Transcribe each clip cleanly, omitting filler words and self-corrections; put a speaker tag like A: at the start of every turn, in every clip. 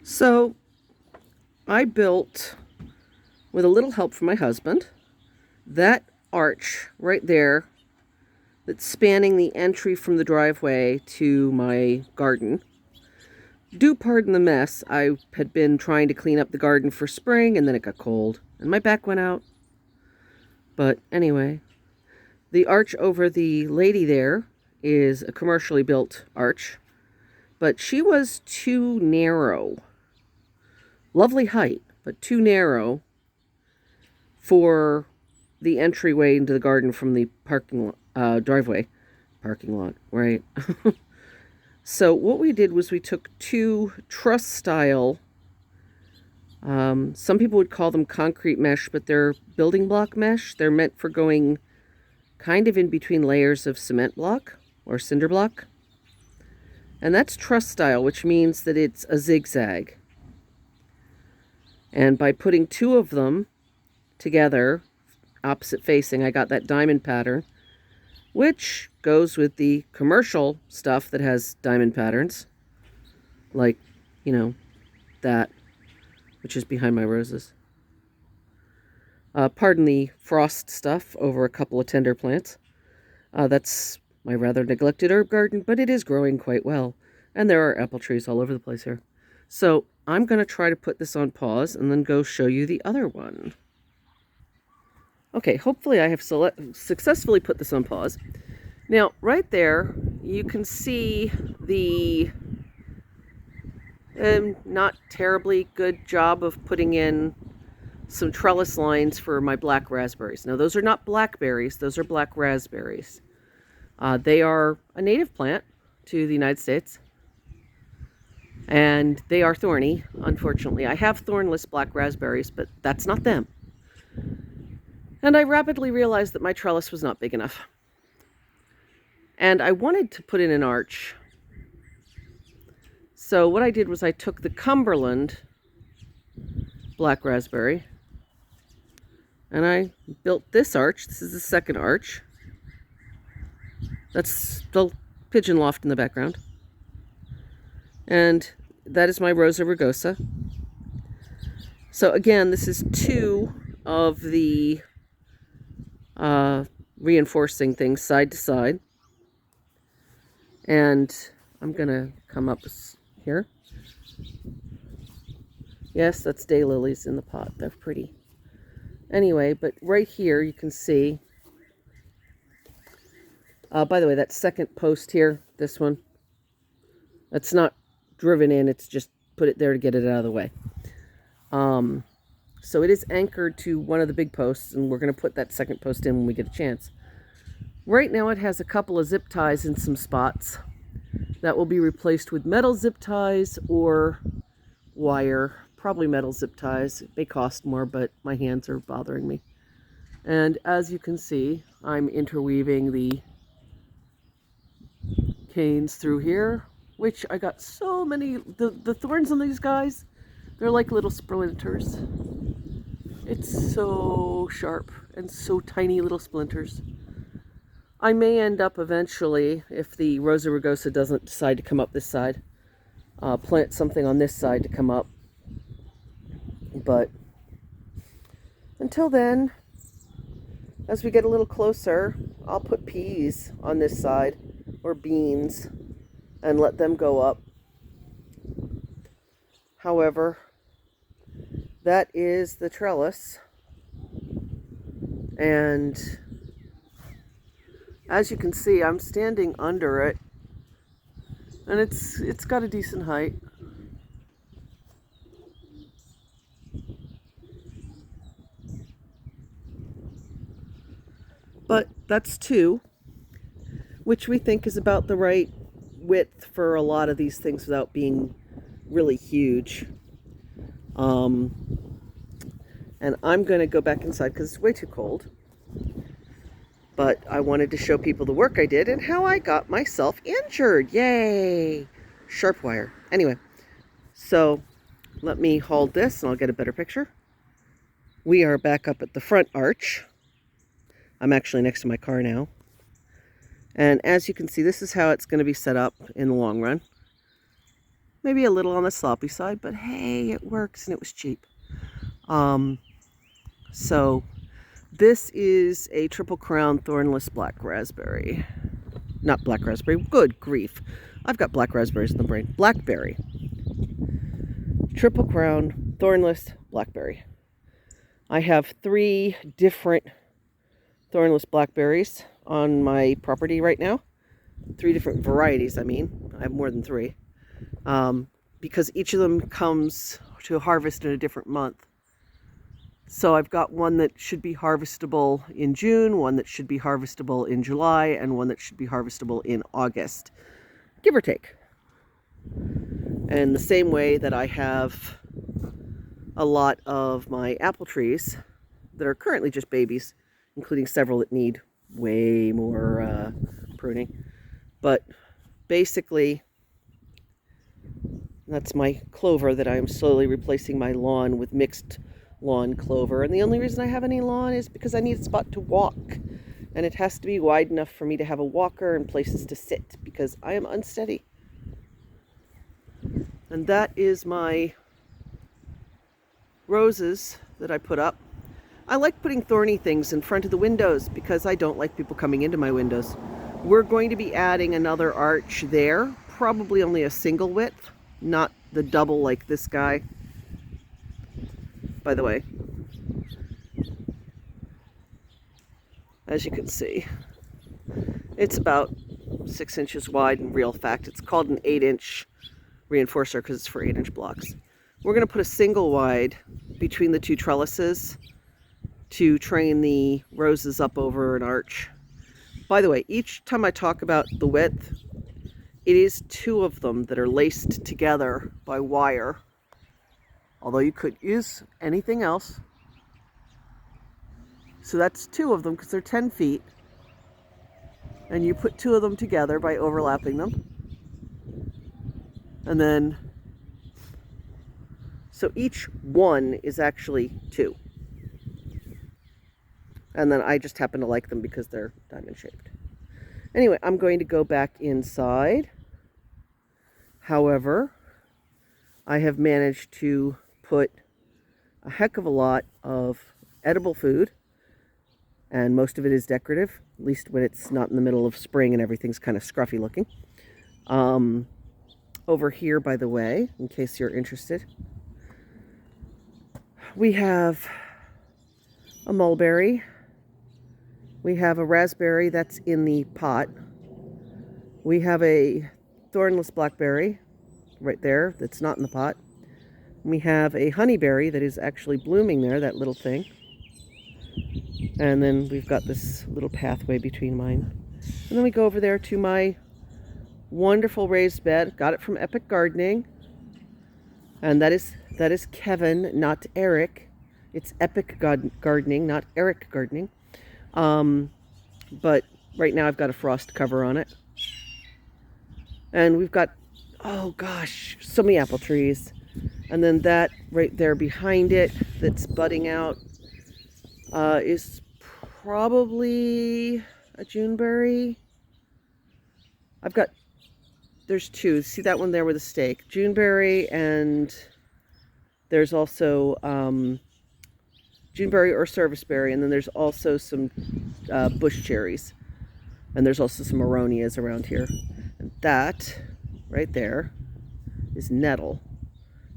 A: So I built, with a little help from my husband, that arch right there that's spanning the entry from the driveway to my garden. Do pardon the mess. I had been trying to clean up the garden for spring, and then it got cold, and my back went out. But anyway, the arch over the lady there is a commercially built arch, but she was too narrow. Lovely height, but too narrow for the entryway into the garden from the driveway. Parking lot, right? So what we did was we took two truss style, some people would call them concrete mesh, but they're building block mesh. They're meant for going kind of in between layers of cement block or cinder block. And that's truss style, which means that it's a zigzag. And by putting two of them together, opposite facing, I got that diamond pattern, which goes with the commercial stuff that has diamond patterns, like, that, which is behind my roses. Pardon the frost stuff over a couple of tender plants. That's my rather neglected herb garden, but it is growing quite well. And there are apple trees all over the place here. So I'm going to try to put this on pause and then go show you the other one. Okay, hopefully I have successfully put this on pause. Now, right there, you can see the not terribly good job of putting in some trellis lines for my black raspberries. Now, those are not blackberries, those are black raspberries. They are a native plant to the United States, and they are thorny, unfortunately. I have thornless black raspberries, but that's not them. And I rapidly realized that my trellis was not big enough. And I wanted to put in an arch. So what I did was I took the Cumberland black raspberry and I built this arch. This is the second arch. That's the pigeon loft in the background. And that is my Rosa rugosa. So again, this is two of the reinforcing things side to side. And I'm going to come up here. Yes, that's daylilies in the pot. They're pretty. Anyway, but right here you can see, by the way, that second post here, this one, that's not driven in, it's just put it there to get it out of the way. So it is anchored to one of the big posts, and we're going to put that second post in when we get a chance. Right now it has a couple of zip ties in some spots that will be replaced with metal zip ties or wire. Probably metal zip ties. They cost more, but my hands are bothering me. And as you can see, I'm interweaving the canes through here, which I got so many, the thorns on these guys, they're like little splinters. It's so sharp and so tiny little splinters. I may end up eventually, if the Rosa rugosa doesn't decide to come up this side, plant something on this side to come up. But until then, as we get a little closer, I'll put peas on this side, or beans, and let them go up. However, that is the trellis, and as you can see, I'm standing under it, and it's got a decent height. But that's two, which we think is about the right width for a lot of these things without being really huge. And I'm going to go back inside because it's way too cold. But I wanted to show people the work I did and how I got myself injured. Yay! Sharp wire. Anyway, so let me hold this and I'll get a better picture. We are back up at the front arch. I'm actually next to my car now. And as you can see, this is how it's going to be set up in the long run. Maybe a little on the sloppy side, but hey, it works and it was cheap. So this is a Triple Crown thornless black raspberry. Not black raspberry, good grief. I've got black raspberries in the brain. Blackberry. Triple Crown thornless blackberry. I have 3 different thornless blackberries on my property right now. 3 different varieties, I mean. I have more than 3. Because each of them comes to harvest in a different month. So I've got one that should be harvestable in June, one that should be harvestable in July, and one that should be harvestable in August, give or take. And the same way that I have a lot of my apple trees that are currently just babies, including several that need way more pruning. But basically, that's my clover that I'm slowly replacing my lawn with mixed lawn clover. And the only reason I have any lawn is because I need a spot to walk. And it has to be wide enough for me to have a walker and places to sit because I am unsteady. And that is my roses that I put up. I like putting thorny things in front of the windows because I don't like people coming into my windows. We're going to be adding another arch there, probably only a single width, not the double like this guy. By the way, as you can see, it's about 6 inches wide in real fact. It's called an 8-inch reinforcer because it's for 8-inch blocks. We're going to put a single wide between the 2 trellises to train the roses up over an arch. By the way, each time I talk about the width, it is 2 of them that are laced together by wire. Although you could use anything else. So that's 2 of them because they're 10 feet. And you put 2 of them together by overlapping them. And then, so each one is actually 2. And then I just happen to like them because they're diamond shaped. Anyway, I'm going to go back inside. However, I have managed to put a heck of a lot of edible food, and most of it is decorative, at least when it's not in the middle of spring and everything's kind of scruffy looking. Over here, by the way, in case you're interested, we have a mulberry. We have a raspberry that's in the pot. We have a thornless blackberry right there that's not in the pot. We have a honeyberry that is actually blooming there, that little thing. And then we've got this little pathway between mine. And then we go over there to my wonderful raised bed. Got it from Epic Gardening. And that is Kevin, not Eric. It's Epic Gardening, not Eric Gardening. But right now I've got a frost cover on it. And we've got, oh gosh, so many apple trees. And then that right there behind it that's budding out is probably a Juneberry. There's 2. See that one there with a stake? Juneberry, and there's also Juneberry or serviceberry, and then there's also some bush cherries. And there's also some aronias around here. And that right there is nettle.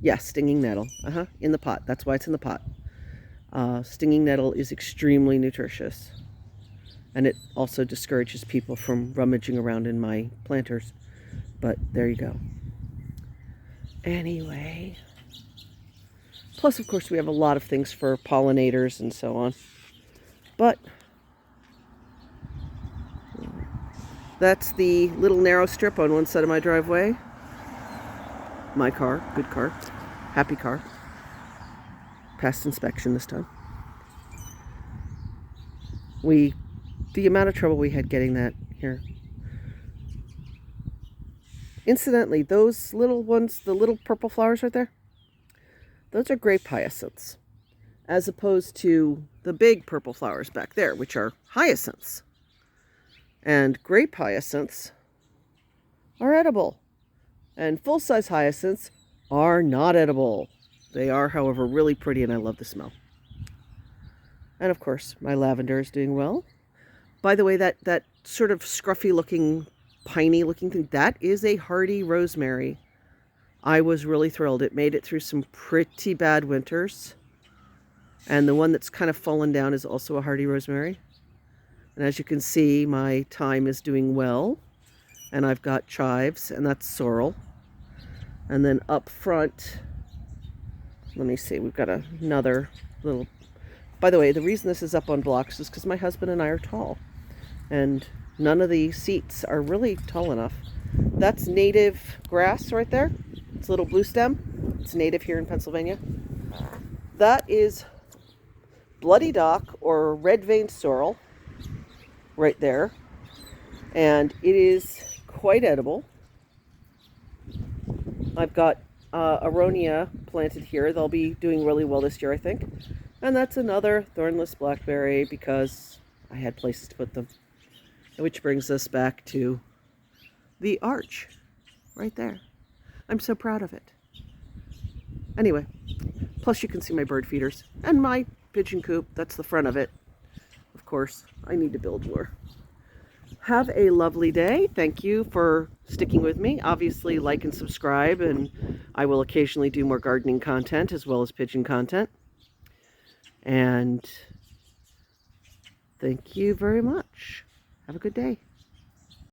A: Yeah, stinging nettle. In the pot. That's why it's in the pot. Stinging nettle is extremely nutritious. And it also discourages people from rummaging around in my planters. But there you go. Anyway. Plus, of course, we have a lot of things for pollinators and so on. But that's the little narrow strip on one side of my driveway. My car, good car, happy car. Passed inspection this time. The amount of trouble we had getting that here. Incidentally, those little ones, the little purple flowers right there, those are grape hyacinths, as opposed to the big purple flowers back there, which are hyacinths. And grape hyacinths are edible. And full-size hyacinths are not edible. They are, however, really pretty, and I love the smell. And of course, my lavender is doing well. By the way, that sort of scruffy-looking, piney-looking thing, that is a hardy rosemary. I was really thrilled. It made it through some pretty bad winters. And the one that's kind of fallen down is also a hardy rosemary. And as you can see, my thyme is doing well. And I've got chives, and that's sorrel. And then up front, let me see, we've got another little... By the way, the reason this is up on blocks is because my husband and I are tall. And none of the seats are really tall enough. That's native grass right there. It's a little blue stem. It's native here in Pennsylvania. That is bloody dock or red-veined sorrel right there. And it is quite edible. I've got aronia planted here. They'll be doing really well this year, I think. And that's another thornless blackberry because I had places to put them. Which brings us back to the arch right there. I'm so proud of it. Anyway, plus you can see my bird feeders and my pigeon coop. That's the front of it. Of course, I need to build more. Have a lovely day. Thank you for sticking with me. Obviously, like and subscribe, and I will occasionally do more gardening content as well as pigeon content. And thank you very much. Have a good day.